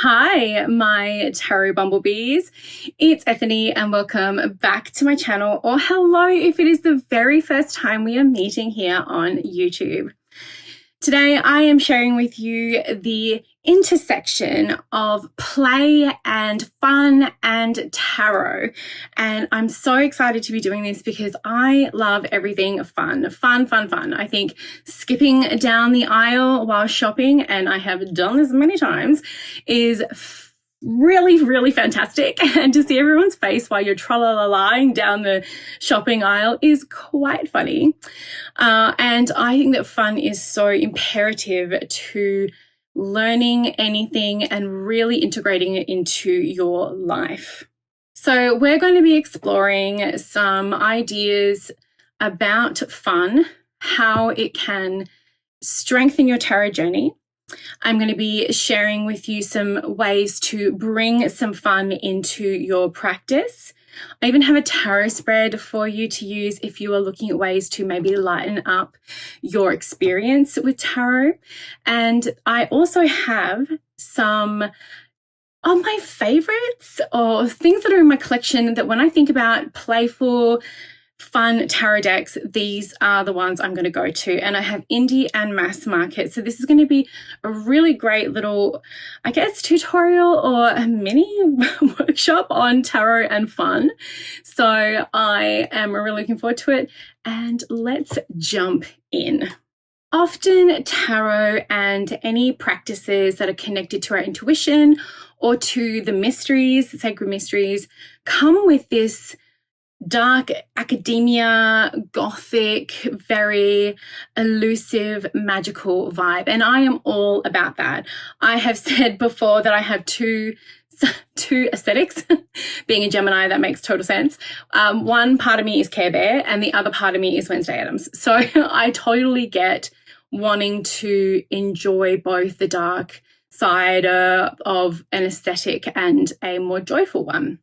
Hi, my tarot bumblebees. It's Ethany and welcome back to my channel, or hello if it is the very first time we are meeting here on YouTube. Today I am sharing with you the intersection of play and fun and tarot. And I'm so excited to be doing this because I love everything fun. I think skipping down the aisle while shopping, and I have done this many times, is really fantastic. And to see everyone's face while you're tra-la-la-lying down the shopping aisle is quite funny. And I think that fun is so imperative to learning anything and really integrating it into your life. So we're going to be exploring some ideas about fun, how it can strengthen your tarot journey. I'm going to be sharing with you some ways to bring some fun into your practice. I even have a tarot spread for you to use if you are looking at ways to maybe lighten up your experience with tarot. And I also have some of my favorites or things that are in my collection that when I think about playful, fun tarot decks, these are the ones I'm going to go to. And I have indie and mass market. So this is going to be a really great little, I guess, tutorial or a mini workshop on tarot and fun. So I am really looking forward to it. And let's jump in. Often tarot and any practices that are connected to our intuition or to the mysteries, sacred mysteries, come with this dark academia, gothic, very elusive, magical vibe. And I am all about that. I have said before that I have two aesthetics. Being a Gemini, that makes total sense. One part of me is Care Bear and the other part of me is Wednesday Addams. So I totally get wanting to enjoy both the dark side of an aesthetic and a more joyful one.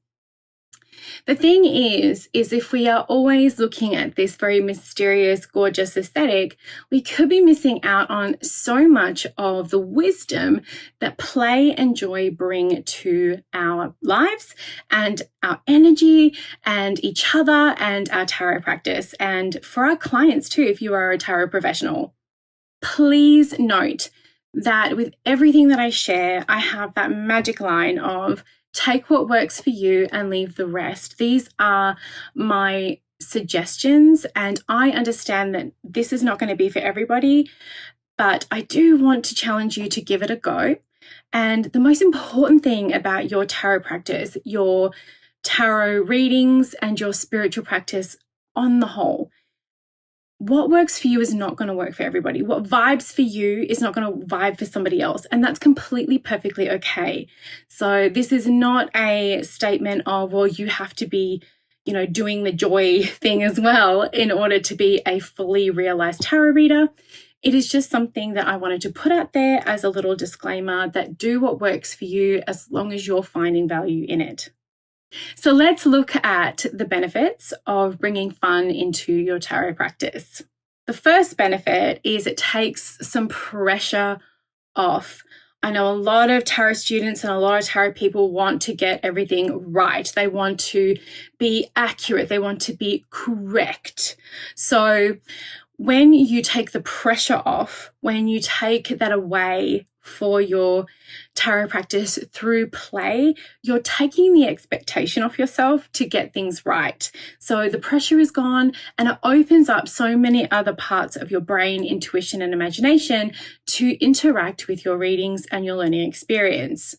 The thing is if we are always looking at this very mysterious, gorgeous aesthetic, we could be missing out on so much of the wisdom that play and joy bring to our lives and our energy and each other and our tarot practice. And for our clients too, if you are a tarot professional, please note that with everything that I share, I have that magic line of take what works for you and leave the rest. These are my suggestions, and I understand that this is not going to be for everybody, but I do want to challenge you to give it a go. And the most important thing about your tarot practice, your tarot readings, and your spiritual practice on the whole, what works for you is not going to work for everybody. What vibes for you is not going to vibe for somebody else. And that's completely, perfectly okay. So this is not a statement of, well, you have to be, doing the joy thing as well in order to be a fully realized tarot reader. It is just something that I wanted to put out there as a little disclaimer that do what works for you as long as you're finding value in it. So let's look at the benefits of bringing fun into your tarot practice. The first benefit is it takes some pressure off. I know a lot of tarot students and a lot of tarot people want to get everything right. They want to be accurate. They want to be correct. So when you take the pressure off, when you take that away for your tarot practice through play, you're taking the expectation off yourself to get things right. So the pressure is gone and it opens up so many other parts of your brain, intuition, and imagination to interact with your readings and your learning experience.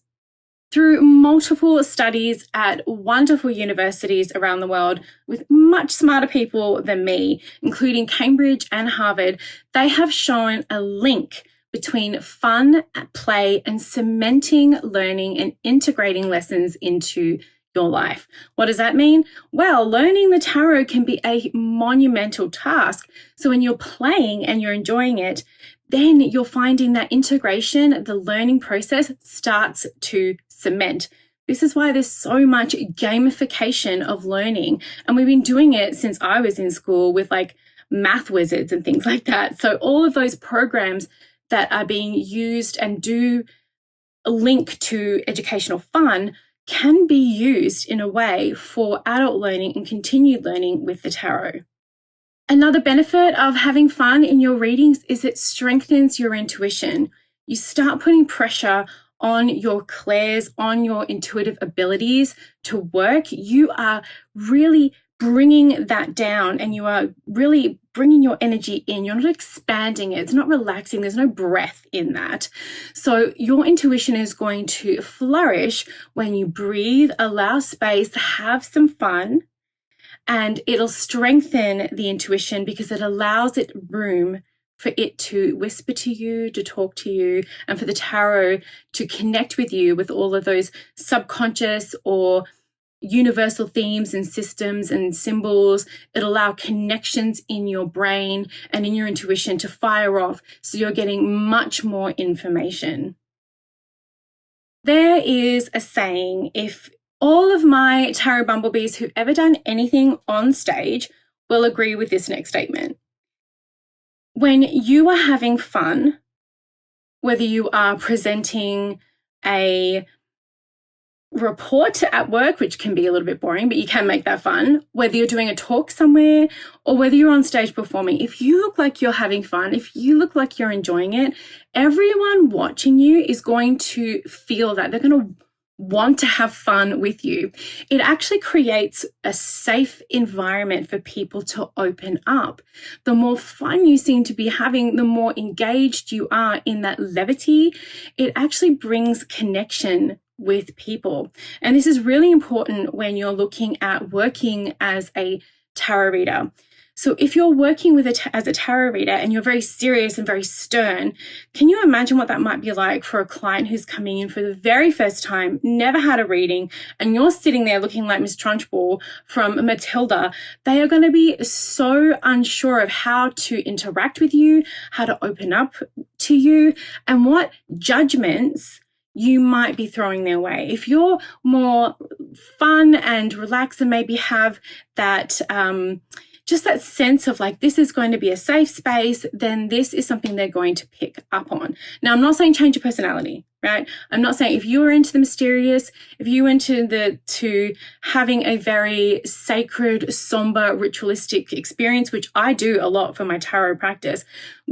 Through multiple studies at wonderful universities around the world with much smarter people than me, including Cambridge and Harvard, they have shown a link between fun, play, and cementing learning and integrating lessons into your life. What does that mean? Well, learning the tarot can be a monumental task. So when you're playing and you're enjoying it, then you're finding that integration, the learning process starts to cement. This is why there's so much gamification of learning. And we've been doing it since I was in school with like math wizards and things like that. So all of those programs that are being used and do link to educational fun can be used in a way for adult learning and continued learning with the tarot. Another benefit of having fun in your readings is it strengthens your intuition. You start putting pressure on your clairs, on your intuitive abilities to work. You are really bringing that down, and you are really bringing your energy in. You're not expanding it. It's not relaxing. There's no breath in that. So your intuition is going to flourish when you breathe, allow space, have some fun, and it'll strengthen the intuition because it allows it room for it to whisper to you, to talk to you, and for the tarot to connect with you with all of those subconscious or universal themes and systems and symbols. It'll allow connections in your brain and in your intuition to fire off, so you're getting much more information. There is a saying, if all of my tarot bumblebees who've ever done anything on stage will agree with this next statement. When you are having fun, whether you are presenting a report at work, which can be a little bit boring, but you can make that fun, whether you're doing a talk somewhere or whether you're on stage performing, if you look like you're having fun, if you look like you're enjoying it, everyone watching you is going to feel that. They're going to want to have fun with you. It actually creates a safe environment for people to open up. The more fun you seem to be having, the more engaged you are in that levity. It actually brings connection with people. And this is really important when you're looking at working as a tarot reader. So if you're working with as a tarot reader and you're very serious and very stern, can you imagine what that might be like for a client who's coming in for the very first time, never had a reading, and you're sitting there looking like Miss Trunchbull from Matilda? They are going to be so unsure of how to interact with you, how to open up to you, and what judgments you might be throwing their way. If you're more fun and relaxed and maybe have that just that sense of like, this is going to be a safe space, then this is something they're going to pick up on. Now, I'm not saying change your personality, right? I'm not saying if you are into the mysterious, if you into to having a very sacred, somber, ritualistic experience, which I do a lot for my tarot practice,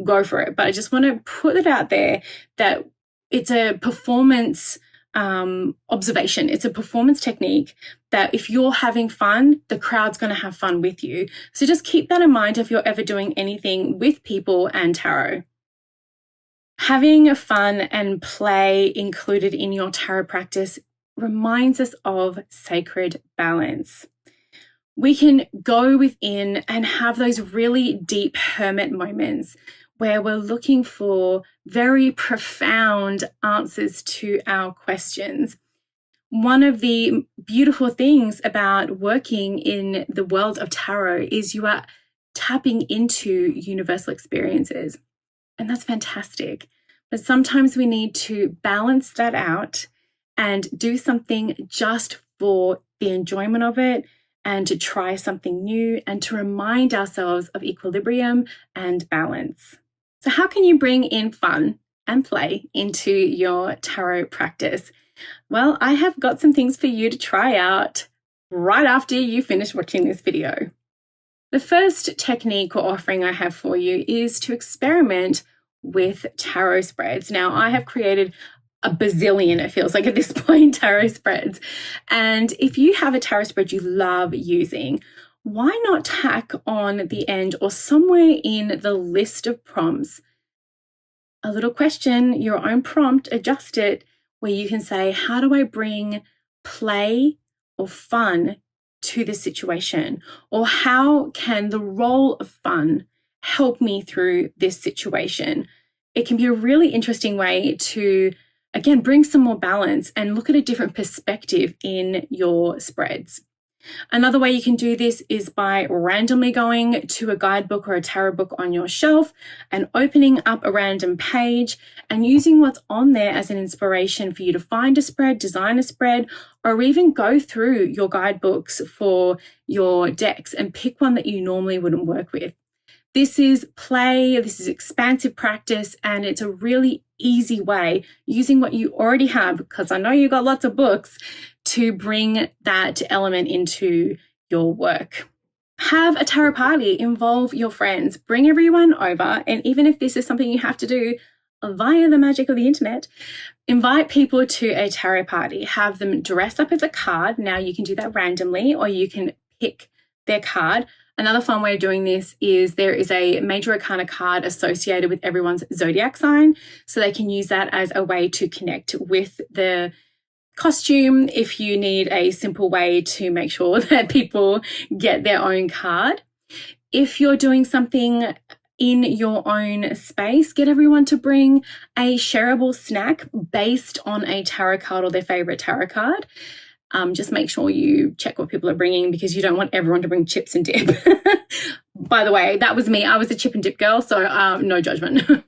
go for it. But I just want to put it out there that it's a performance observation. It's a performance technique that if you're having fun, the crowd's going to have fun with you. So just keep that in mind if you're ever doing anything with people and tarot. Having fun and play included in your tarot practice reminds us of sacred balance. We can go within and have those really deep hermit moments where we're looking for very profound answers to our questions. One of the beautiful things about working in the world of tarot is you are tapping into universal experiences, and that's fantastic. But sometimes we need to balance that out and do something just for the enjoyment of it, and to try something new and to remind ourselves of equilibrium and balance. So how can you bring in fun and play into your tarot practice? Well, I have got some things for you to try out right after you finish watching this video. The first technique or offering I have for you is to experiment with tarot spreads. Now, I have created a bazillion, it feels like at this point, tarot spreads. And if you have a tarot spread you love using, why not tack on the end or somewhere in the list of prompts a little question, your own prompt, adjust it, where you can say, how do I bring play or fun to the situation? Or how can the role of fun help me through this situation? It can be a really interesting way to, again, bring some more balance and look at a different perspective in your spreads. Another way you can do this is by randomly going to a guidebook or a tarot book on your shelf and opening up a random page and using what's on there as an inspiration for you to find a spread, design a spread, or even go through your guidebooks for your decks and pick one that you normally wouldn't work with. This is play, this is expansive practice, and it's a really easy way using what you already have, because I know you got lots of books, to bring that element into your work. Have a tarot party, involve your friends, bring everyone over, and even if this is something you have to do via the magic of the internet, invite people to a tarot party, have them dress up as a card. Now you can do that randomly, or you can pick their card. Another fun way of doing this is there is a major arcana card associated with everyone's zodiac sign, so they can use that as a way to connect with the costume if you need a simple way to make sure that people get their own card. If you're doing something in your own space, get everyone to bring a shareable snack based on a tarot card or their favorite tarot card. Just make sure you check what people are bringing, because you don't want everyone to bring chips and dip. By the way, that was me. I was a chip and dip girl, so no judgment.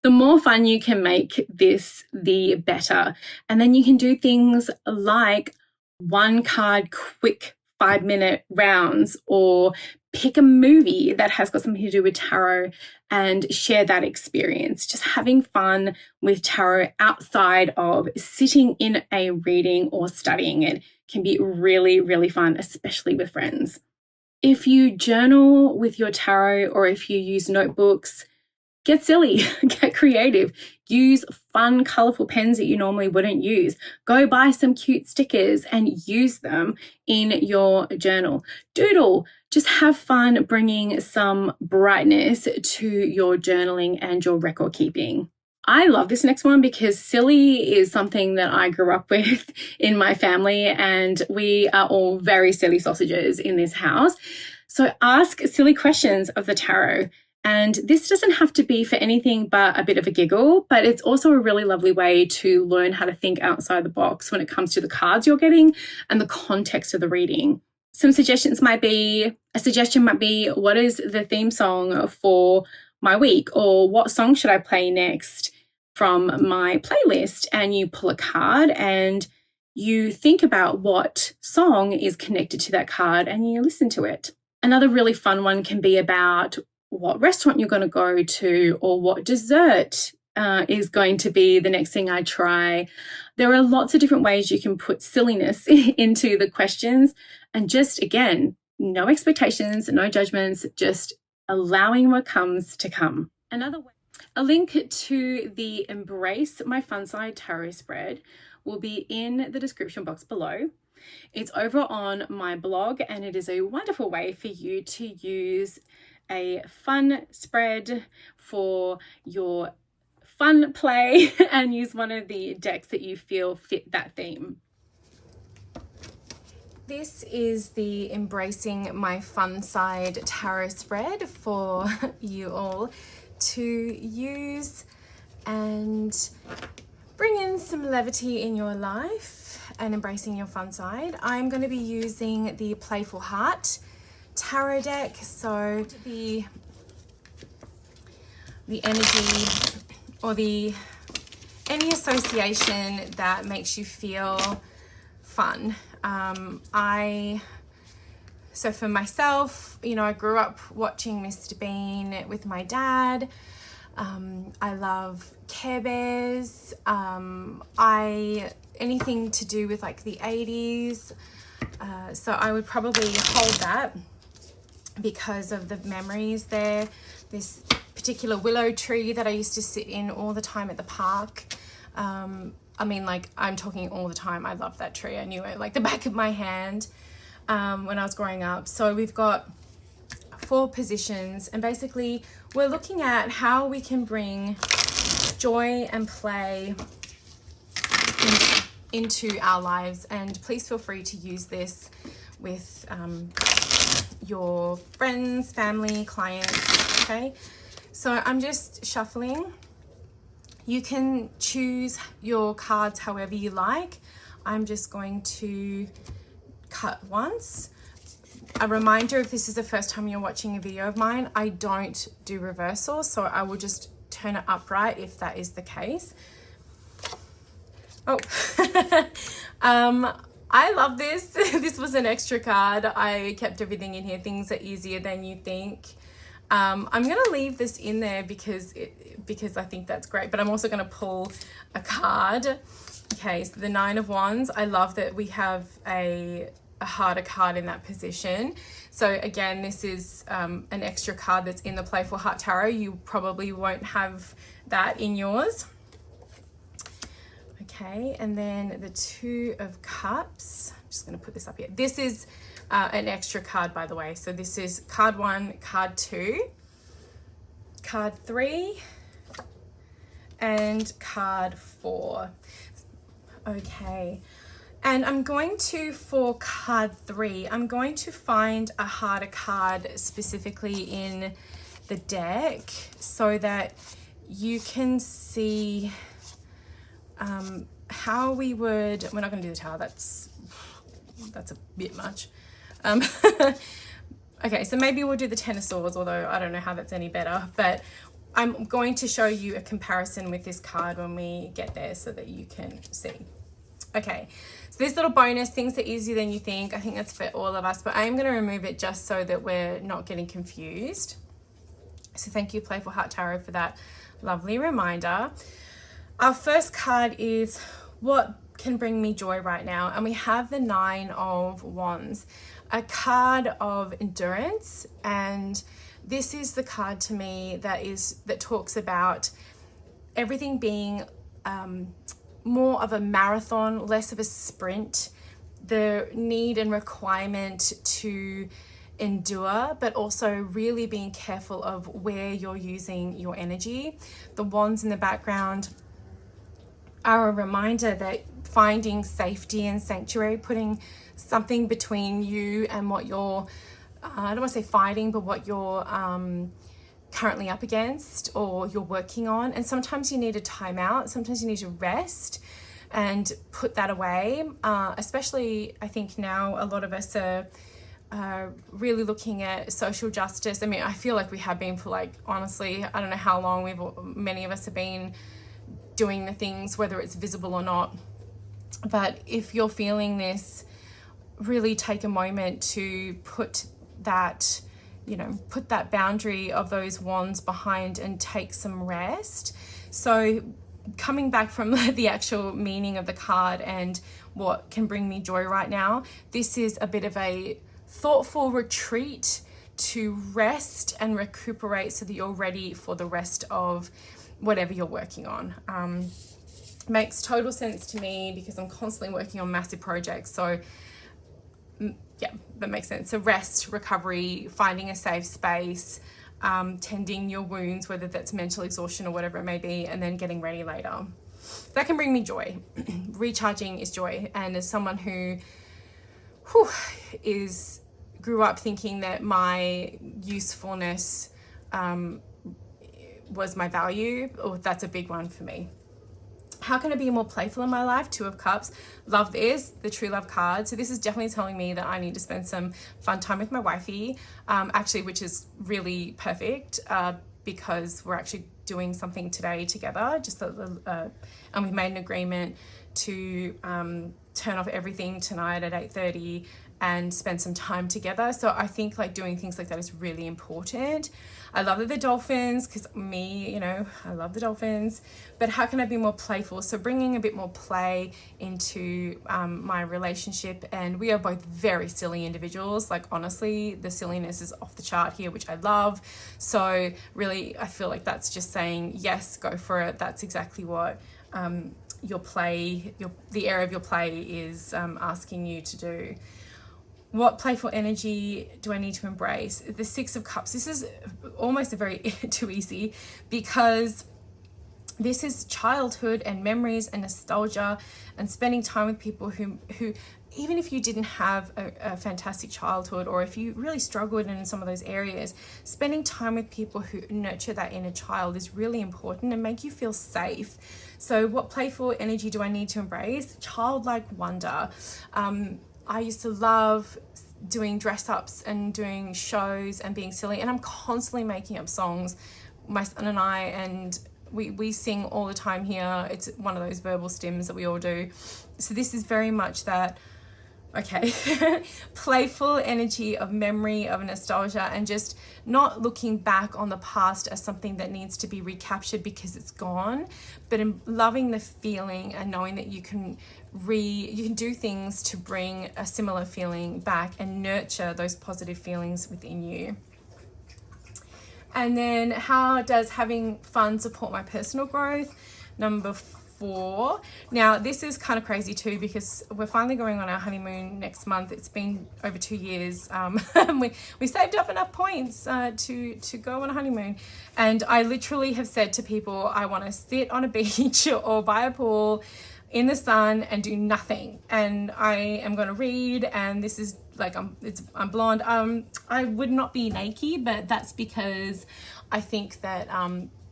The more fun you can make this, the better. And then you can do things like one card quick 5-minute rounds, or pick a movie that has got something to do with tarot and share that experience. Just having fun with tarot outside of sitting in a reading or studying it can be really, really fun, especially with friends. If you journal with your tarot, or if you use notebooks, get silly, get creative, use fun, colorful pens that you normally wouldn't use. Go buy some cute stickers and use them in your journal. Doodle, just have fun bringing some brightness to your journaling and your record keeping. I love this next one because silly is something that I grew up with in my family, and we are all very silly sausages in this house. So ask silly questions of the tarot. And this doesn't have to be for anything but a bit of a giggle, but it's also a really lovely way to learn how to think outside the box when it comes to the cards you're getting and the context of the reading. Some suggestions might be, a suggestion might be, what is the theme song for my week? Or what song should I play next from my playlist? And you pull a card and you think about what song is connected to that card and you listen to it. Another really fun one can be about what restaurant you're going to go to, or what dessert is going to be the next thing I try. There are lots of different ways you can put silliness into the questions, and just, again, no expectations, no judgments, just allowing what comes to come. Another way, a link to the Embrace My Fun Side tarot spread will be in the description box below. It's over on my blog, and it is a wonderful way for you to use a fun spread for your fun play and use one of the decks that you feel fit that theme. This is the Embracing My Fun Side tarot spread for you all to use and bring in some levity in your life and embracing your fun side. I'm going to be using the Playful Heart tarot deck, so the energy or any association that makes you feel fun. So for myself, I grew up watching Mr. Bean with my dad. I love Care Bears. Anything to do with like the 80s. So I would probably hold that because of the memories there. This particular willow tree that I used to sit in all the time at the park. I'm talking all the time. I love that tree. I knew it like the back of my hand when I was growing up. So we've got 4 positions, and basically we're looking at how we can bring joy and play into our lives. And please feel free to use this with your friends, family, clients, okay? So I'm just shuffling. You can choose your cards however you like. I'm just going to cut once. A reminder, if this is the first time you're watching a video of mine, I don't do reversal, so I will just turn it upright if that is the case. Oh, I love this. This was an extra card. I kept everything in here. Things are easier than you think. I'm going to leave this in there because I think that's great, but I'm also going to pull a card. Okay, so the Nine of Wands. I love that we have a harder card in that position. So again, this is an extra card that's in the Playful Heart Tarot. You probably won't have that in yours. Okay, and then the Two of Cups. I'm just going to put this up here. This is an extra card, by the way. So this is card 1, card 2, card 3, and card 4. Okay, and I'm going to, for card 3, I'm going to find a harder card specifically in the deck so that you can see how we would, we're not going to do the tower, that's a bit much. Okay, so maybe we'll do the Ten of Swords, although I don't know how that's any better, but I'm going to show you a comparison with this card when we get there so that you can see. Okay, so this little bonus, things are easier than you think. I think that's for all of us, but I am going to remove it just so that we're not getting confused. So thank you, Playful Heart Tarot, for that lovely reminder. Our first card is what can bring me joy right now, and we have the Nine of Wands, a card of endurance, and this is the card to me that talks about everything being more of a marathon, less of a sprint, the need and requirement to endure, but also really being careful of where you're using your energy. The wands in the background are a reminder that finding safety and sanctuary, putting something between you and what you're, I don't want to say fighting, but what you're currently up against or you're working on. And sometimes you need a timeout, sometimes you need to rest and put that away. Especially, I think now a lot of us are really looking at social justice. I mean, I feel like we have been for, like, honestly, I don't know how long many of us have been doing the things, whether it's visible or not. But if you're feeling this, really take a moment to put that, put that boundary of those wands behind and take some rest. So coming back from the actual meaning of the card and what can bring me joy right now, this is a bit of a thoughtful retreat to rest and recuperate so that you're ready for the rest of whatever you're working on. Makes total sense to me because I'm constantly working on massive projects. So yeah, that makes sense. So rest, recovery, finding a safe space, tending your wounds, whether that's mental exhaustion or whatever it may be, and then getting ready later. That can bring me joy. Recharging is joy. And as someone who grew up thinking that my usefulness was my value, that's a big one for me. How can I be more playful in my life? Two of Cups. Love this, the True Love card. So this is definitely telling me that I need to spend some fun time with my wifey, actually, which is really perfect because we're actually doing something today together, and we've made an agreement to turn off everything tonight at 8:30 and spend some time together. So I think like doing things like that is really important. I love the dolphins because I love the dolphins, but how can I be more playful? So bringing a bit more play into my relationship, and we are both very silly individuals. Like honestly, the silliness is off the chart here, which I love. So really, I feel like that's just saying, yes, go for it. That's exactly what the area of your play is asking you to do. What playful energy do I need to embrace? The Six of Cups. This is almost a very too easy because this is childhood and memories and nostalgia and spending time with people who even if you didn't have a fantastic childhood, or if you really struggled in some of those areas, spending time with people who nurture that inner child is really important and make you feel safe. So what playful energy do I need to embrace? Childlike wonder. I used to love doing dress ups and doing shows and being silly, and I'm constantly making up songs, my son and I, and we sing all the time here. It's one of those verbal stims that we all do. So this is very much that Okay. Playful energy of memory, of nostalgia, and just not looking back on the past as something that needs to be recaptured because it's gone, but in loving the feeling and knowing that you can do things to bring a similar feeling back and nurture those positive feelings within you. And then, how does having fun support my personal growth? Number 4. Now, this is kind of crazy too, because we're finally going on our honeymoon next month. It's been over 2 years. We saved up enough points to go on a honeymoon. And I literally have said to people, I want to sit on a beach or by a pool in the sun and do nothing. And I am going to read, and this is like, I'm blonde. I would not be naked, but that's because I think that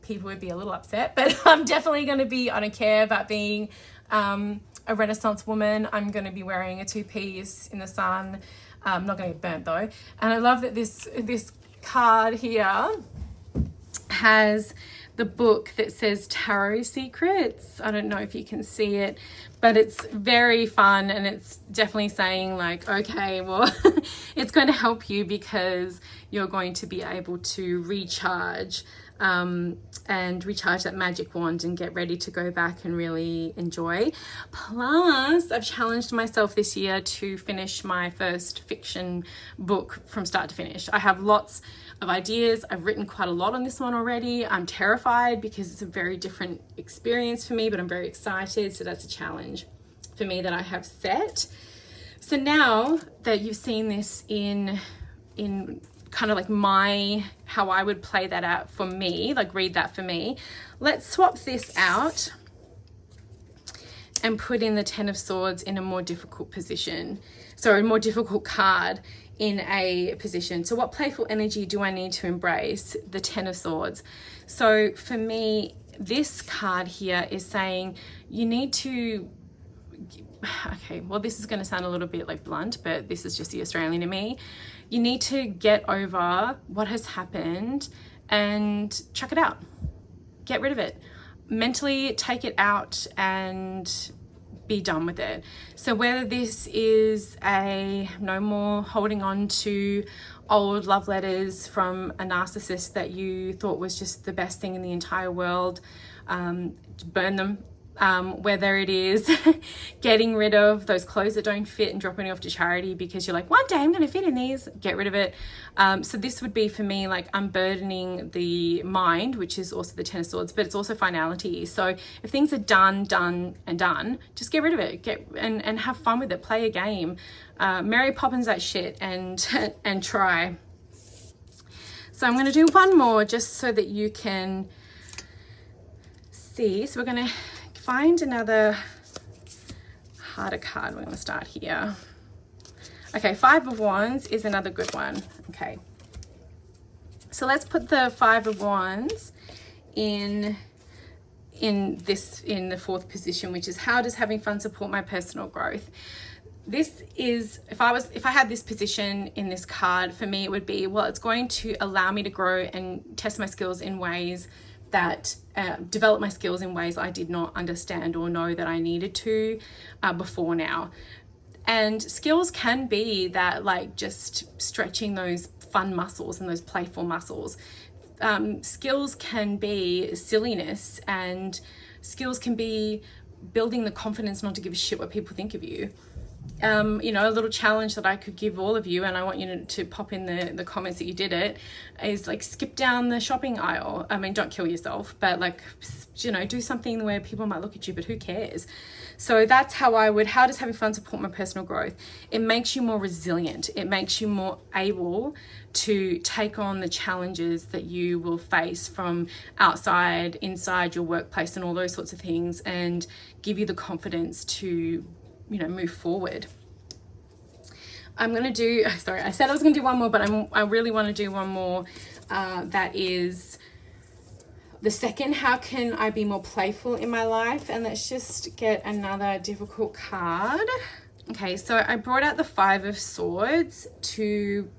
people would be a little upset, but I'm definitely going to be, I don't care about being a Renaissance woman. I'm going to be wearing a 2-piece in the sun. I'm not going to get burnt though. And I love that this card here has the book that says Tarot Secrets. I don't know if you can see it, but it's very fun, and it's definitely saying like, okay, well, it's going to help you because you're going to be able to recharge and recharge that magic wand and get ready to go back and really enjoy. Plus, I've challenged myself this year to finish my first fiction book from start to finish. I have lots of ideas. I've written quite a lot on this one already. I'm terrified because it's a very different experience for me, but I'm very excited. So that's a challenge for me that I have set. So now that you've seen this in kind of like how I would play that out for me, like read that for me, let's swap this out and put in the 10 of Swords in a more difficult position. So a more difficult card in a position. So what playful energy do I need to embrace? The 10 of Swords. So for me, this card here is saying you need to, okay, well, this is going to sound a little bit like blunt, but this is just the Australian in me. You need to get over what has happened and chuck it out. Get rid of it. Mentally take it out and be done with it. So whether this is no more holding on to old love letters from a narcissist that you thought was just the best thing in the entire world, burn them. Whether it is getting rid of those clothes that don't fit and dropping it off to charity because you're like, one day I'm going to fit in these, get rid of it. So this would be for me like unburdening the mind, which is also the 10 of Swords, but it's also finality. So if things are done, just get rid of it. And have fun with it. Play a game. Mary Poppins that shit and try. So I'm going to do one more just so that you can see. So we're going to find another harder card. We're going to start here. Okay, 5 of Wands is another good one. Okay, so let's put the 5 of Wands in the 4th position, which is how does having fun support my personal growth? This is, if I had this position in this card, for me it would be, well, it's going to allow me to grow and test my skills in ways that develop my skills in ways I did not understand or know that I needed to before now. And skills can be that, like just stretching those fun muscles and those playful muscles. Skills can be silliness, and skills can be building the confidence not to give a shit what people think of you. You know, a little challenge that I could give all of you, and I want you to pop in the comments that you did it, is like skip down the shopping aisle. I mean, don't kill yourself, but like, you know, do something where people might look at you, but who cares? So that's how does having fun support my personal growth? It makes you more resilient. It makes you more able to take on the challenges that you will face from outside, inside your workplace and all those sorts of things, and give you the confidence to, you know, move forward. I'm going to do, sorry, I said I was going to do one more, but I really want to do one more. That is the second, how can I be more playful in my life? And let's just get another difficult card. Okay, so I brought out the 5 of Swords to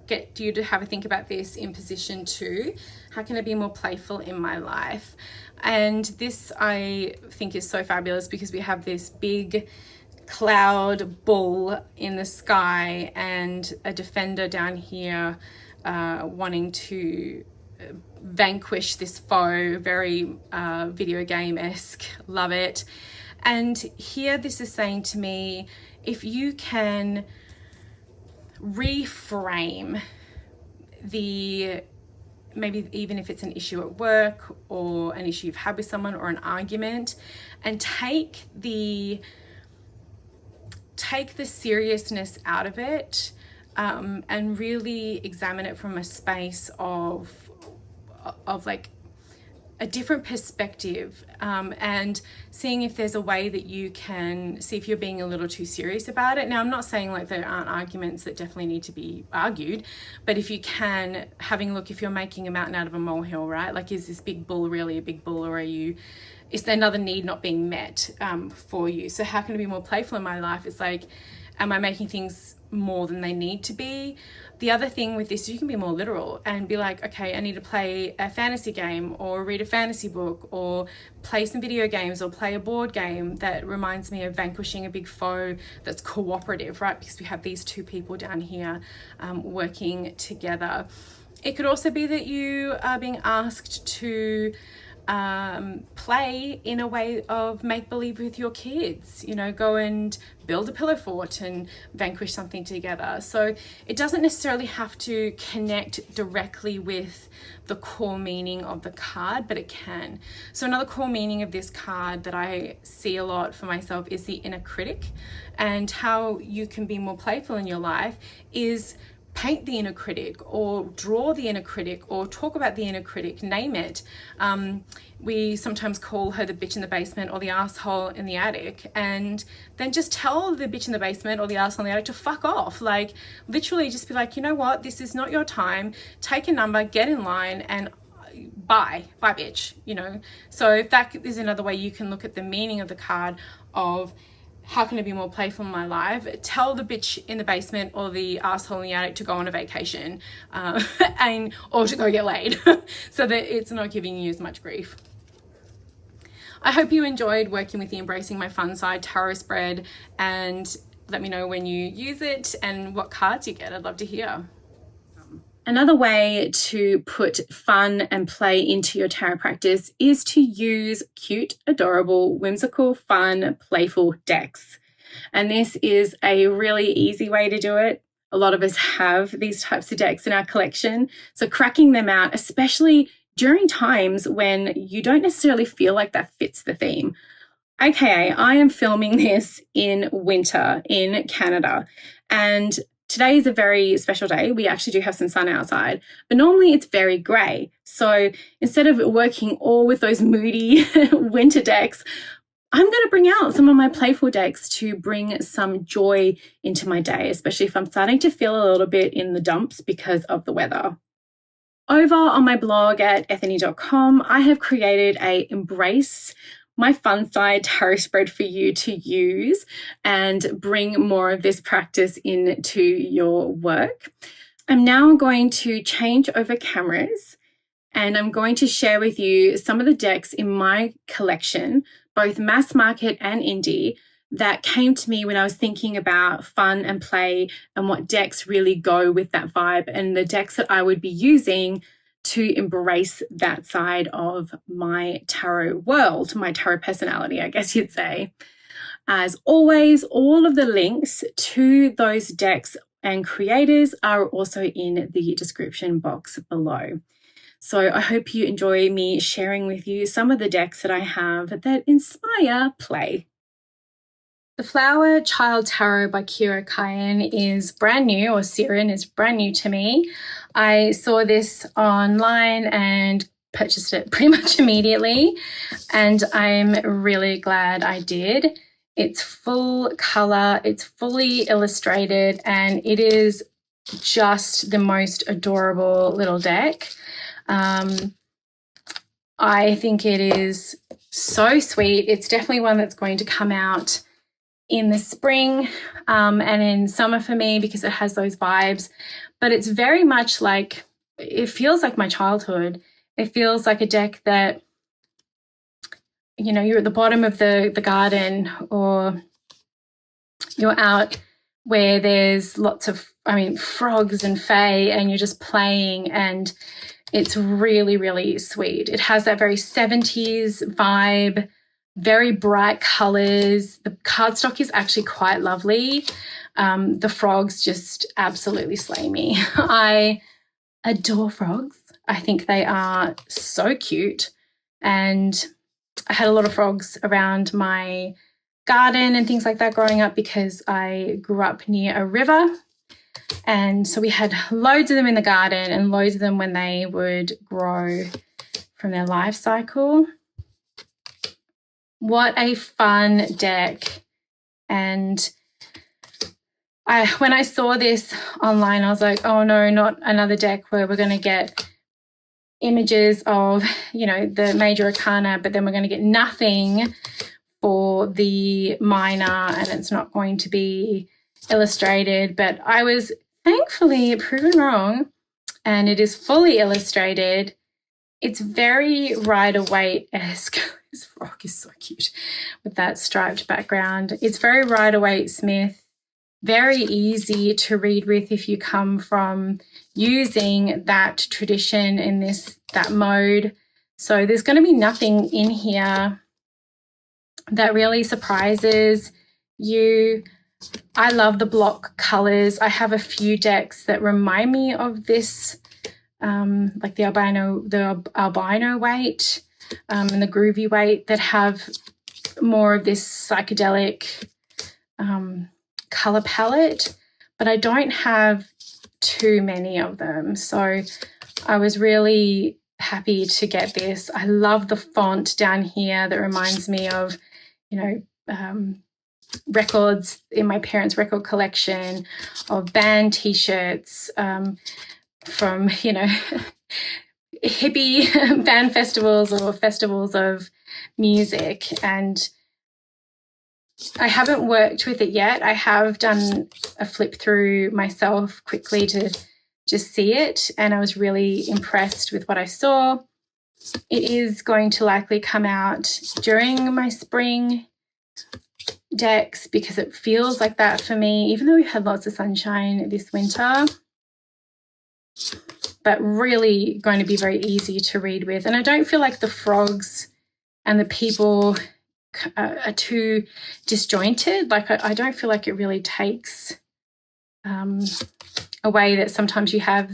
get you to have a think about this in position 2. How can I be more playful in my life? And this I think is so fabulous because we have this big cloud bull in the sky and a defender down here wanting to vanquish this foe, very video game-esque. Love it. And here this is saying to me, if you can reframe maybe even if it's an issue at work or an issue you've had with someone or an argument, and take the seriousness out of it, and really examine it from a space of like a different perspective, and seeing if there's a way that you can see if you're being a little too serious about it. Now, I'm not saying like there aren't arguments that definitely need to be argued, but if you can, having a look, if you're making a mountain out of a molehill, right? Like, is this big bull really a big bull, or is there another need not being met for you? So how can I be more playful in my life? It's like, am I making things more than they need to be? The other thing with this, you can be more literal and be like, okay, I need to play a fantasy game or read a fantasy book or play some video games or play a board game that reminds me of vanquishing a big foe that's cooperative, right? Because we have these two people down here working together. It could also be that you are being asked to play in a way of make-believe with your kids, go and build a pillow fort and vanquish something together. So it doesn't necessarily have to connect directly with the core meaning of the card, but it can. So another core meaning of this card that I see a lot for myself is the inner critic, and how you can be more playful in your life is paint the inner critic or draw the inner critic or talk about the inner critic, name it. We sometimes call her the bitch in the basement or the asshole in the attic, and then just tell the bitch in the basement or the asshole in the attic to fuck off. Like, literally just be like, you know what, this is not your time, take a number, get in line, and bye bitch, So that is another way you can look at the meaning of the card of, how can I be more playful in my life? Tell the bitch in the basement or the asshole in the attic to go on a vacation or to go get laid so that it's not giving you as much grief. I hope you enjoyed working with the Embracing My Fun Side tarot spread, and let me know when you use it and what cards you get. I'd love to hear. Another way to put fun and play into your tarot practice is to use cute, adorable, whimsical, fun, playful decks. And this is a really easy way to do it. A lot of us have these types of decks in our collection. So cracking them out, especially during times when you don't necessarily feel like that fits the theme. AKA, I am filming this in winter in Canada, and today is a very special day. We actually do have some sun outside, but normally it's very grey. So instead of working all with those moody winter decks, I'm going to bring out some of my playful decks to bring some joy into my day, especially if I'm starting to feel a little bit in the dumps because of the weather. Over on my blog at ethany.com, I have created a Embrace My Fun Side tarot spread for you to use and bring more of this practice into your work. I'm now going to change over cameras, and I'm going to share with you some of the decks in my collection, both mass market and indie, that came to me when I was thinking about fun and play and what decks really go with that vibe, and the decks that I would be using to embrace that side of my tarot world, my tarot personality, I guess you'd say. As always, all of the links to those decks and creators are also in the description box below. So I hope you enjoy me sharing with you some of the decks that I have that inspire play. The Flower Child Tarot by Kira Cayenne is brand new, or Siren is brand new to me. I saw this online and purchased it pretty much immediately, and I'm really glad I did. It's full color, it's fully illustrated, and it is just the most adorable little deck. I think it is so sweet. It's definitely one that's going to come out in the spring and in summer for me because it has those vibes. But it's very much like, it feels like my childhood. It feels like a deck that, you know, you're at the bottom of the garden, or you're out where there's lots of, frogs and fae, and you're just playing, and it's really, really sweet. It has that very 70s vibe, very bright colors. The cardstock is actually quite lovely. The frogs just absolutely slay me. I adore frogs. I think they are so cute. And I had a lot of frogs around my garden and things like that growing up because I grew up near a river. And so we had loads of them in the garden and loads of them when they would grow from their life cycle. What a fun deck. And when I saw this online, I was like, oh no, not another deck where we're going to get images of, the major arcana, but then we're going to get nothing for the minor, and it's not going to be illustrated. But I was thankfully proven wrong, and it is fully illustrated. It's very Rider-Waite-esque. This frog is so cute with that striped background. It's very Rider-Waite-Smith, very easy to read with if you come from using that tradition in that mode. So there's going to be nothing in here that really surprises you. I love the block colors. I have a few decks that remind me of this, like the albino weight and the groovy weight, that have more of this psychedelic color palette, but I don't have too many of them. So I was really happy to get this. I love the font down here that reminds me of, records in my parents' record collection, of band t-shirts from, hippie band festivals or festivals of music. And I haven't worked with it yet. I have done a flip through myself quickly to just see it, and I was really impressed with what I saw. It is going to likely come out during my spring decks because it feels like that for me, even though we've had lots of sunshine this winter. But really going to be very easy to read with. And I don't feel like the frogs and the people are too disjointed. Like I don't feel like it really takes away that sometimes you have,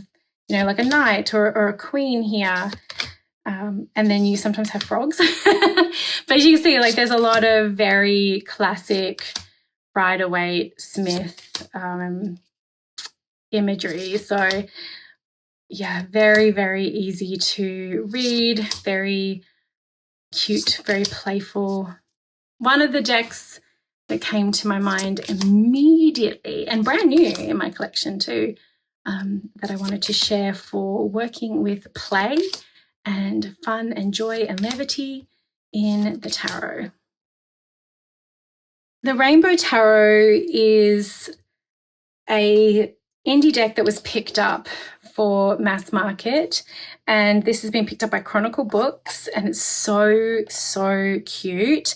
like a knight or a queen here, and then you sometimes have frogs. But as you can see, like there's a lot of very classic Rider-Waite-Smith imagery. So yeah, very, very easy to read, very cute, very playful. One of the decks that came to my mind immediately, and brand new in my collection too, that I wanted to share for working with play and fun and joy and levity in the tarot. The Rainbow Tarot is a indie deck that was picked up for mass market, and this has been picked up by Chronicle Books, and it's so cute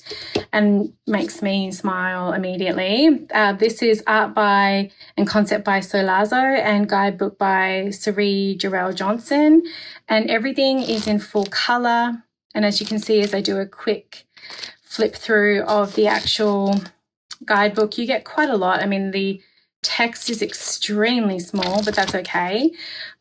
and makes me smile immediately. This is art by and concept by Solazo and guidebook by Sari Jarrell Johnson, and everything is in full color. And as you can see, as I do a quick flip through of the actual guidebook, you get quite a lot. I mean, the text is extremely small, but that's okay.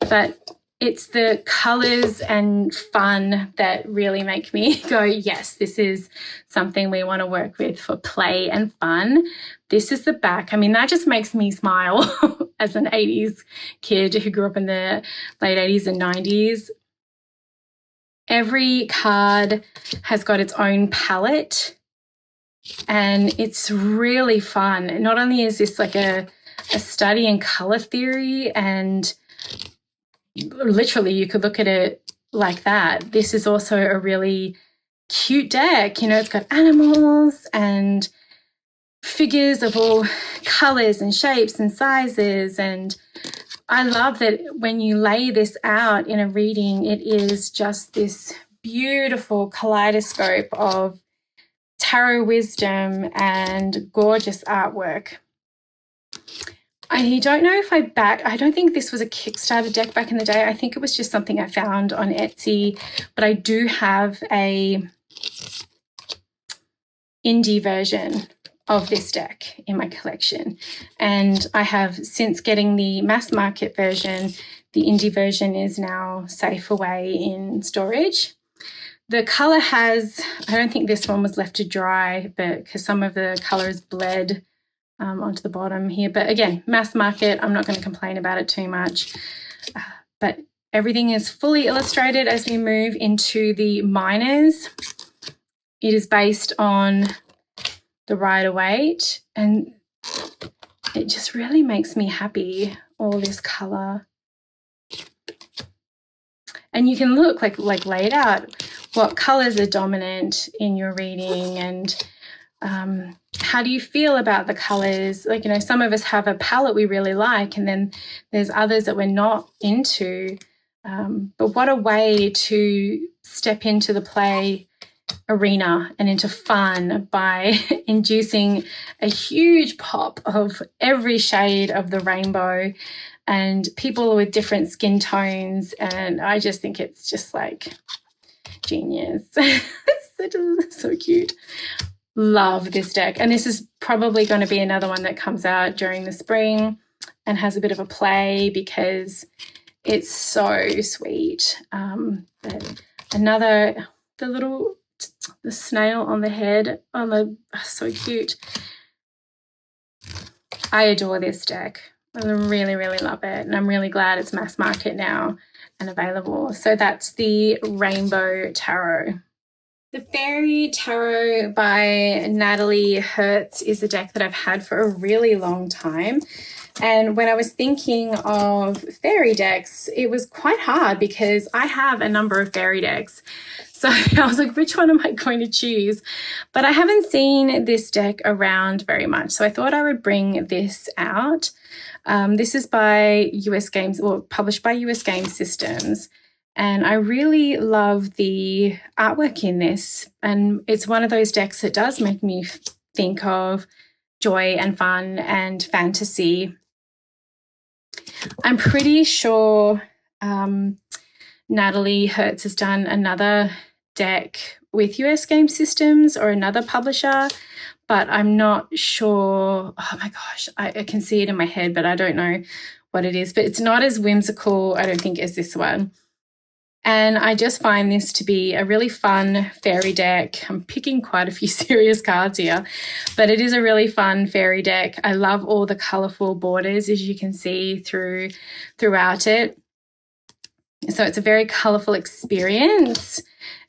But it's the colors and fun that really make me go, yes, this is something we want to work with for play and fun. This is the back. I mean, that just makes me smile as an 80s kid who grew up in the late 80s and 90s. Every card has got its own palette, and it's really fun. Not only is this like a study in color theory, and literally you could look at it like that, this is also a really cute deck. It's got animals and figures of all colors and shapes and sizes, and I love that when you lay this out in a reading, it is just this beautiful kaleidoscope of tarot wisdom and gorgeous artwork. I don't know if I don't think this was a Kickstarter deck back in the day. I think it was just something I found on Etsy, but I do have a indie version of this deck in my collection. And I have, since getting the mass market version, the indie version is now safe away in storage. The colour has, I don't think this one was left to dry, but because some of the colour is bled onto the bottom here. But again, mass market, I'm not going to complain about it too much. But everything is fully illustrated as we move into the minors. It is based on the Rider-Waite, and it just really makes me happy, all this colour. And you can look like laid out what colours are dominant in your reading, and how do you feel about the colours? Like, you know, some of us have a palette we really like, and then there's others that we're not into. But what a way to step into the play arena and into fun by inducing a huge pop of every shade of the rainbow and people with different skin tones. And I just think it's just like genius. It's so cute. Love this deck. And this is probably going to be another one that comes out during the spring and has a bit of a play because it's so sweet. But the snail on the head, so cute. I adore this deck. I really, really love it. And I'm really glad it's mass market now and available. So that's the Rainbow Tarot. The Fairy Tarot by Natalie Hertz is a deck that I've had for a really long time. And when I was thinking of fairy decks, it was quite hard because I have a number of fairy decks. So I was like, which one am I going to choose? But I haven't seen this deck around very much. So I thought I would bring this out. This is by US Games, or published by US Game Systems. And I really love the artwork in this. And it's one of those decks that does make me think of joy and fun and fantasy. I'm pretty sure Natalie Hertz has done another deck with US Game Systems or another publisher, but I'm not sure. Oh my gosh, I can see it in my head, but I don't know what it is. But it's not as whimsical, I don't think, as this one. And I just find this to be a really fun fairy deck. I'm picking quite a few serious cards here, but it is a really fun fairy deck. I love all the colourful borders, as you can see throughout it. So it's a very colourful experience,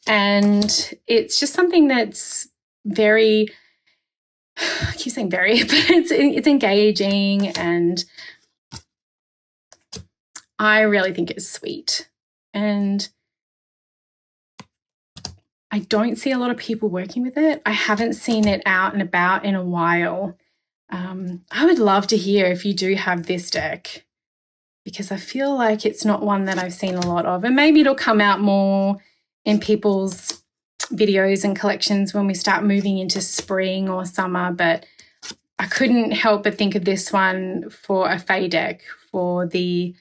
and it's just something that's very, I keep saying very, but it's engaging, and I really think it's sweet. And I don't see a lot of people working with it. I haven't seen it out and about in a while. I would love to hear if you do have this deck, because I feel like it's not one that I've seen a lot of. And maybe it'll come out more in people's videos and collections when we start moving into spring or summer. But I couldn't help but think of this one for a Fae deck for the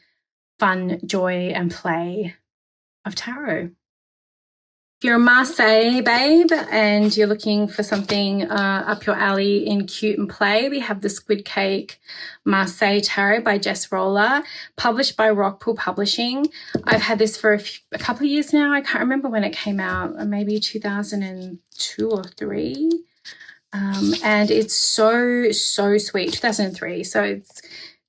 fun, joy, and play of tarot. If you're a Marseille babe and you're looking for something up your alley in cute and play, we have the Squid Cake Marseille Tarot by Jess Roller, published by Rockpool Publishing. I've had this for a couple of years now. I can't remember when it came out, maybe 2002 or 3. And it's so sweet, 2003. So it's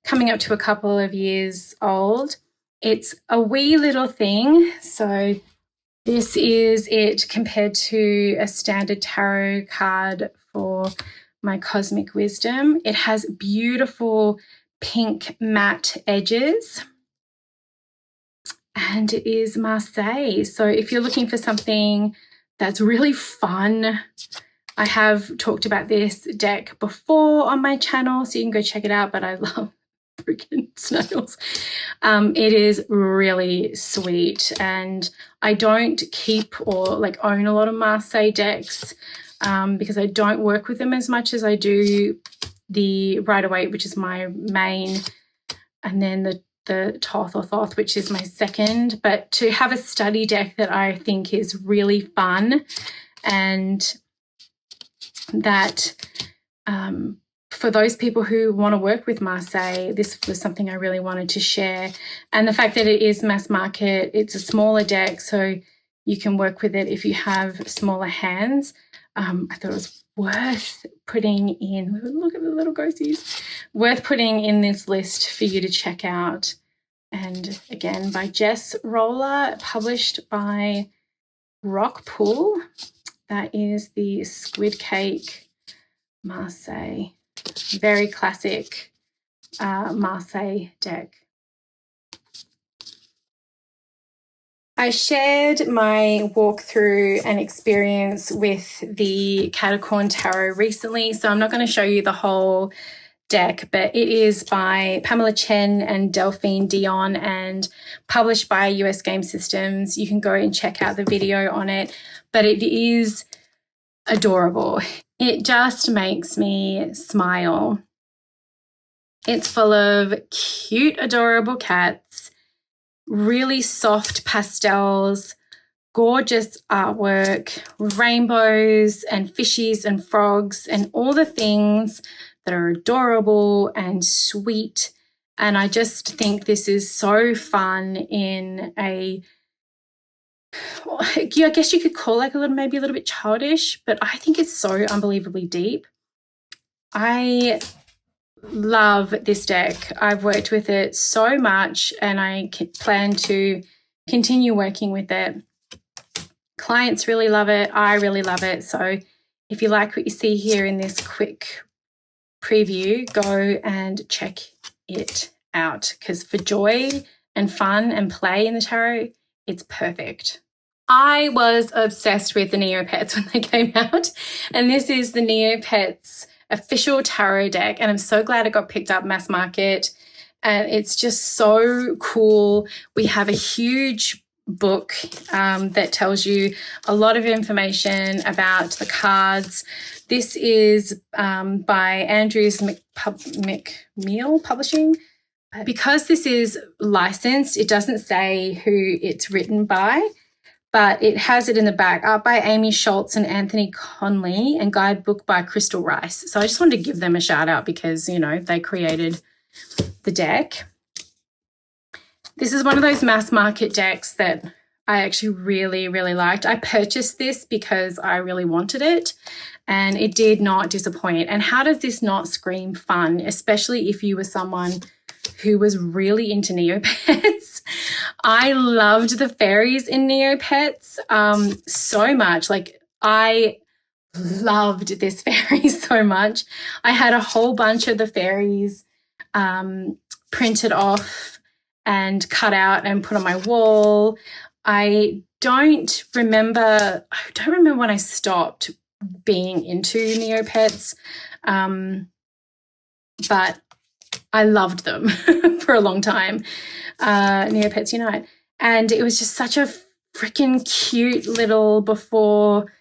coming up to a couple of years old. It's a wee little thing. So this is it compared to a standard tarot card for my Cosmic Wisdom. It has beautiful pink matte edges, and it is Marseille. So if you're looking for something that's really fun, I have talked about this deck before on my channel, so you can go check it out, but I love freaking snails. It is really sweet, and I don't keep or own a lot of Marseille decks because I don't work with them as much as I do the Rider-Waite, which is my main, and then the Thoth or Thoth, which is my second. But to have a study deck that I think is really fun, and that for those people who want to work with Marseille, this was something I really wanted to share. And the fact that it is mass market, it's a smaller deck, so you can work with it if you have smaller hands. I thought it was worth putting in, look at the little ghosties, worth putting in this list for you to check out. And again, by Jess Roller, published by Rockpool. That is the Squid Cake Marseille. Very classic Marseille deck. I shared my walkthrough and experience with the Catacorn Tarot recently, so I'm not going to show you the whole deck, but it is by Pamela Chen and Delphine Dion and published by US Game Systems. You can go and check out the video on it, but it is adorable. It just makes me smile. It's full of cute, adorable cats, really soft pastels, gorgeous artwork, rainbows and fishies and frogs and all the things that are adorable and sweet. And I just think this is so fun in a, I guess you could call like maybe a little bit childish, but I think it's so unbelievably deep. I love this deck. I've worked with it so much and I plan to continue working with it. Clients really love it. I really love it. So if you like what you see here in this quick preview, go and check it out, because for joy and fun and play in the tarot, it's perfect. I was obsessed with the Neopets when they came out, and this is the Neopets official tarot deck, and I'm so glad it got picked up mass market, and it's just so cool. We have a huge book that tells you a lot of information about the cards. This is by Andrews McMeel Publishing. Because this is licensed, it doesn't say who it's written by, but it has it in the back. Art by Amy Schultz and Anthony Conley, and guidebook by Crystal Rice. So I just wanted to give them a shout out because, you know, they created the deck. This is one of those mass market decks that I actually really, really liked. I purchased this because I really wanted it, and it did not disappoint. And how does this not scream fun, especially if you were someone who was really into Neopets? I loved the fairies in Neopets so much. Like, I loved this fairy so much. I had a whole bunch of the fairies printed off and cut out and put on my wall. I don't remember when I stopped being into Neopets, but I loved them for a long time. Neopets Unite. And it was just such a freaking cute little, before,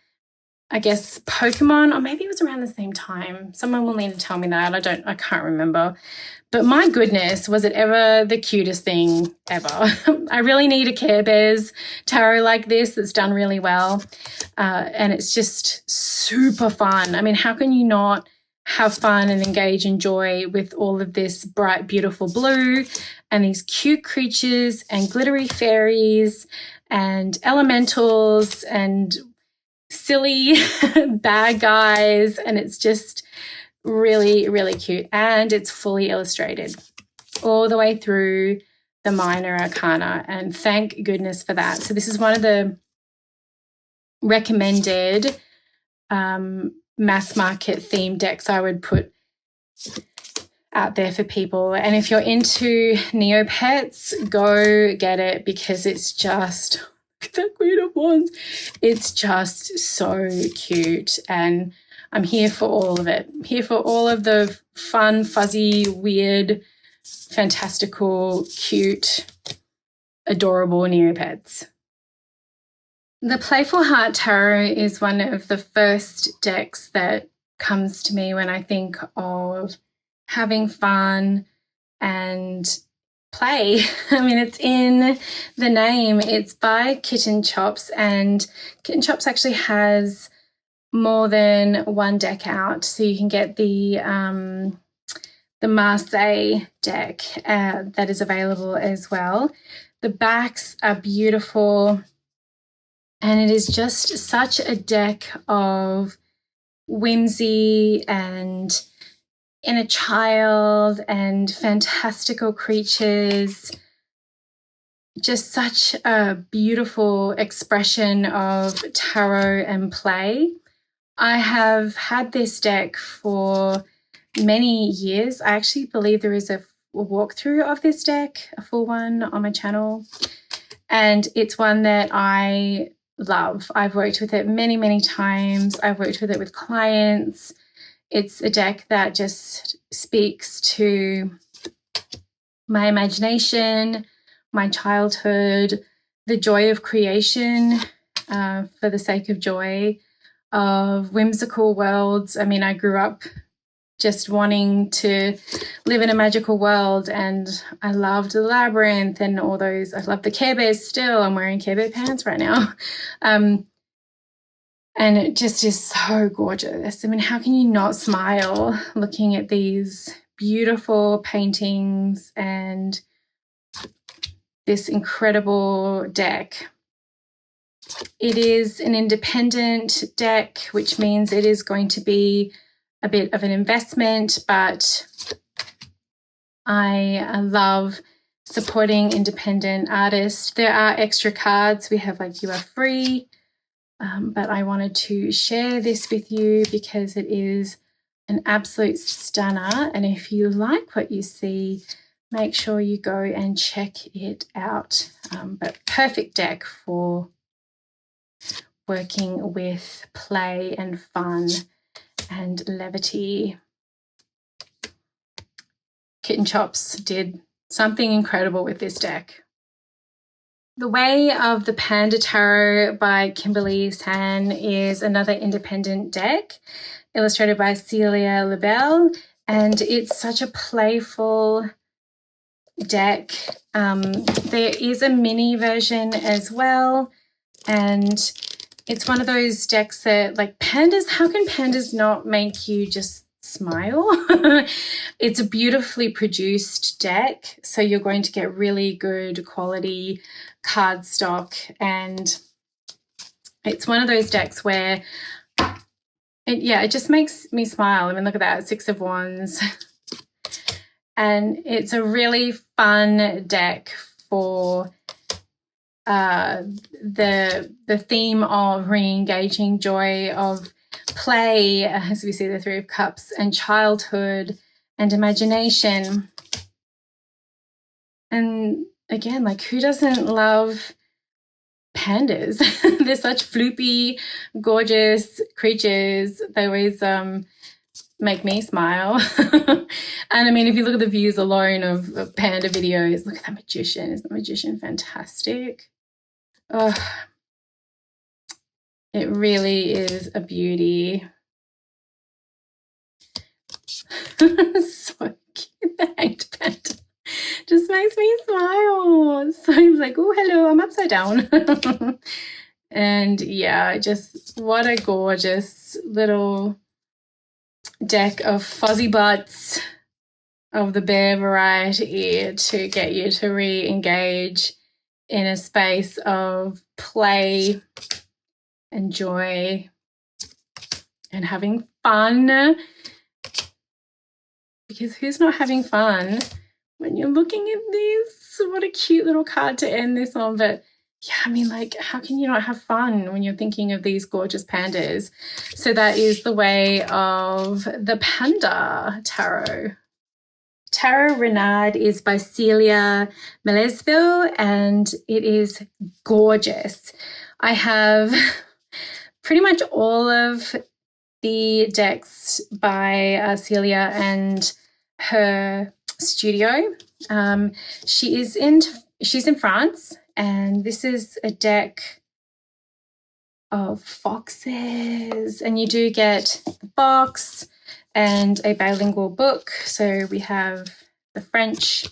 I guess, Pokemon, or maybe it was around the same time. Someone will need to tell me that. I can't remember. But my goodness, was it ever the cutest thing ever. I really need a Care Bears tarot like this that's done really well. And it's just super fun. I mean, how can you not have fun and engage and joy with all of this bright, beautiful blue and these cute creatures and glittery fairies and elementals and silly bad guys, and it's just really, really cute. And it's fully illustrated all the way through the minor arcana, and thank goodness for that. So this is one of the recommended mass market theme decks I would put out there for people. And if you're into Neopets, go get it, because it's just the Queen of Wands. It's just so cute, and I'm here for all of it. I'm here for all of the fun, fuzzy, weird, fantastical, cute, adorable Neopets. The Playful Heart Tarot is one of the first decks that comes to me when I think of having fun and play. I mean, it's in the name. It's by Kitten Chops, and Kitten Chops actually has more than one deck out. So you can get the Marseille deck that is available as well. The backs are beautiful, and it is just such a deck of whimsy and inner child and fantastical creatures. Just such a beautiful expression of tarot and play. I have had this deck for many years. I actually believe there is a walkthrough of this deck, a full one on my channel. And it's one that I love. I've worked with it many, many times. I've worked with it with clients. It's a deck that just speaks to my imagination, my childhood, the joy of creation, for the sake of joy, of whimsical worlds. I mean, I grew up just wanting to live in a magical world, and I loved the labyrinth and all those. I love the Care Bears still. I'm wearing Care Bear pants right now. And it just is so gorgeous. I mean, how can you not smile looking at these beautiful paintings and this incredible deck? It is an independent deck, which means it is going to be a bit of an investment, but I love supporting independent artists. There are extra cards. We have like You Are Free, but I wanted to share this with you because it is an absolute stunner. And if you like what you see, make sure you go and check it out. But perfect deck for working with play and fun and levity. Kitten Chops did something incredible with this deck. The Way of the Panda Tarot by Kimberly San is another independent deck illustrated by Celia Lebel, and it's such a playful deck. There is a mini version as well, and it's one of those decks that, like, pandas, how can pandas not make you just smile? It's a beautifully produced deck, so you're going to get really good quality cardstock, and it's one of those decks where it just makes me smile. I mean, look at that, 6 of Wands. And it's a really fun deck for the theme of re-engaging joy of play, as we see the 3 of Cups, and childhood and imagination. And again, like, who doesn't love pandas? They're such floopy, gorgeous creatures. They always make me smile. And I mean, if you look at the views alone of panda videos, look at that magician. Isn't the magician fantastic? Oh, it really is a beauty. So cute. The hanged panda just makes me smile. So I'm like, oh, hello, I'm upside down. And yeah, just what a gorgeous little deck of fuzzy butts of the bear variety to get you to re-engage in a space of play and joy and having fun. Because who's not having fun when you're looking at this? What a cute little card to end this on. But yeah, I mean, like, how can you not have fun when you're thinking of these gorgeous pandas? So that is The Way of the Panda Tarot. Tarot Renard is by Celia Melesville, and it is gorgeous. I have pretty much all of the decks by Celia and her studio. She's in France, and this is a deck of foxes, and you do get the box and a bilingual book. So we have the French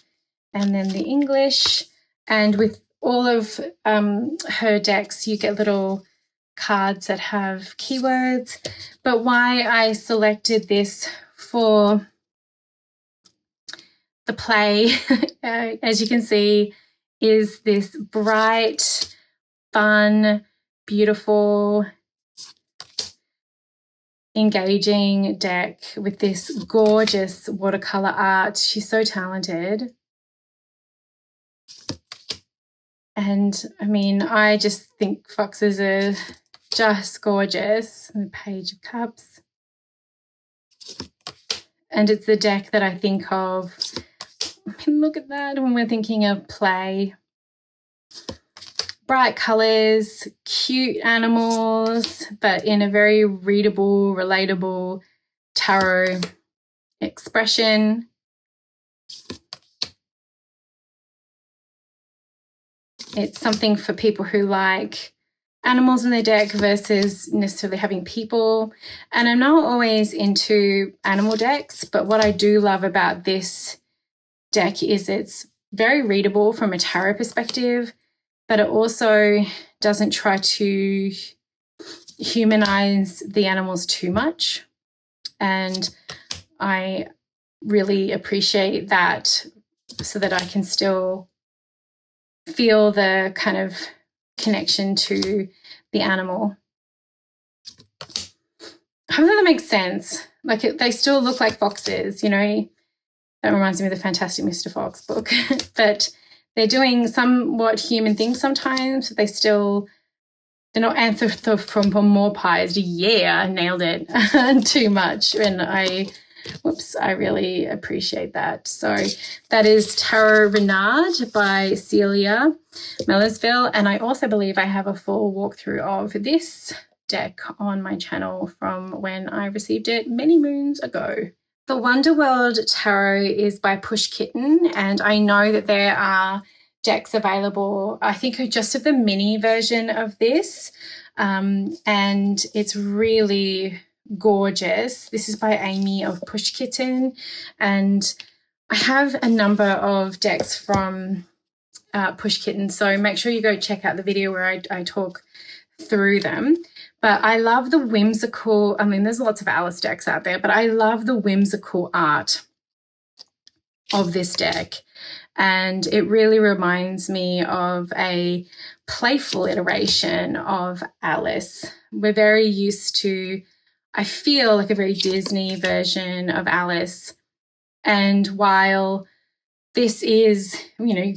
and then the English, and with all of her decks you get little cards that have keywords. But why I selected this for the play, as you can see, is this bright, fun, beautiful, engaging deck with this gorgeous watercolor art. She's so talented. And I mean, I just think foxes are just gorgeous. The Page of Cups. And it's the deck that I think of. I mean, look at that when we're thinking of play. Bright colours, cute animals, but in a very readable, relatable tarot expression. It's something for people who like animals in their deck versus necessarily having people. And I'm not always into animal decks, but what I do love about this deck is it's very readable from a tarot perspective, but it also doesn't try to humanize the animals too much. And I really appreciate that, so that I can still feel the kind of connection to the animal. I hope that makes sense. Like they still look like foxes, you know. That reminds me of the Fantastic Mr. Fox book. But they're doing somewhat human things sometimes. They're not anthropomorphized. Yeah, nailed it. Too much. And I really appreciate that. So that is Tarot Renard by Celia Millersville. And I also believe I have a full walkthrough of this deck on my channel from when I received it many moons ago. The Wonderworld Tarot is by Push Kitten, and I know that there are decks available, I think just of the mini version of this, and it's really gorgeous. This is by Amy of Push Kitten, and I have a number of decks from Push Kitten, so make sure you go check out the video where I talk through them. But I love the whimsical, I mean, there's lots of Alice decks out there, but I love the whimsical art of this deck. And it really reminds me of a playful iteration of Alice. We're very used to, I feel like, a very Disney version of Alice. And while this is, you know,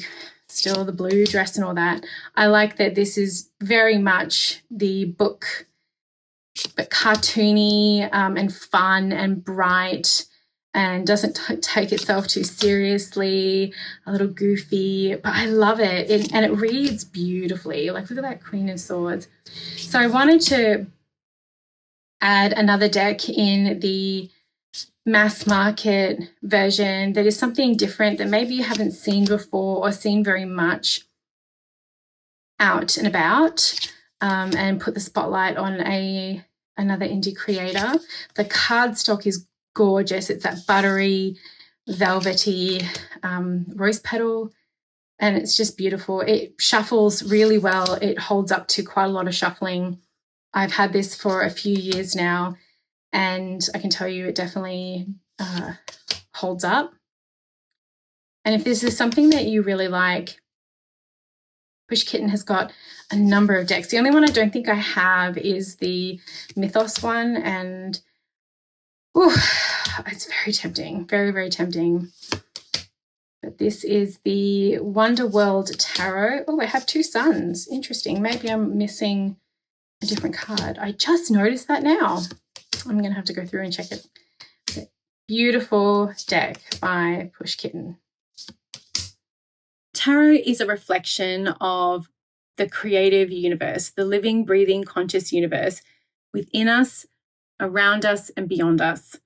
still the blue dress and all that, I like that this is very much the book, but cartoony and fun and bright, and doesn't take itself too seriously, a little goofy, but I love it. And it reads beautifully. Like, look at that Queen of Swords. So I wanted to add another deck in the mass market version that is something different that maybe you haven't seen before or seen very much out and about, and put the spotlight on another indie creator. The cardstock is gorgeous. It's that buttery, velvety rose petal, and it's just beautiful. It shuffles really well. It holds up to quite a lot of shuffling. I've had this for a few years now, and I can tell you it definitely holds up. And if this is something that you really like, Push Kitten has got a number of decks. The only one I don't think I have is the Mythos one, and it's very tempting, very, very tempting. But this is the Wonderworld Tarot. Oh, I have two suns. Interesting. Maybe I'm missing a different card. I just noticed that now. I'm going to have to go through and check it. Beautiful deck by Push Kitten. Tarot is a reflection of the creative universe, the living, breathing, conscious universe within us, around us, and beyond us.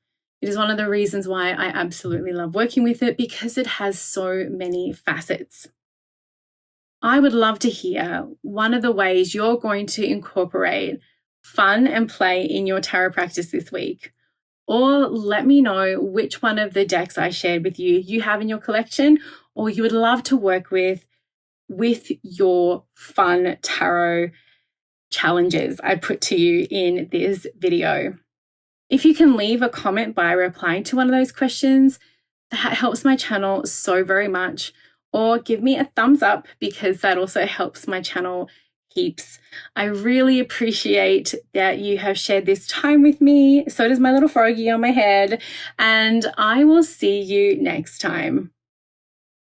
It is one of the reasons why I absolutely love working with it, because it has so many facets. I would love to hear one of the ways you're going to incorporate fun and play in your tarot practice this week. Or let me know which one of the decks I shared with you have in your collection, or you would love to work with your fun tarot challenges I put to you in this video. If you can leave a comment by replying to one of those questions, that helps my channel so very much. Or give me a thumbs up, because that also helps my channel heaps. I really appreciate that you have shared this time with me. So does my little froggy on my head. And I will see you next time.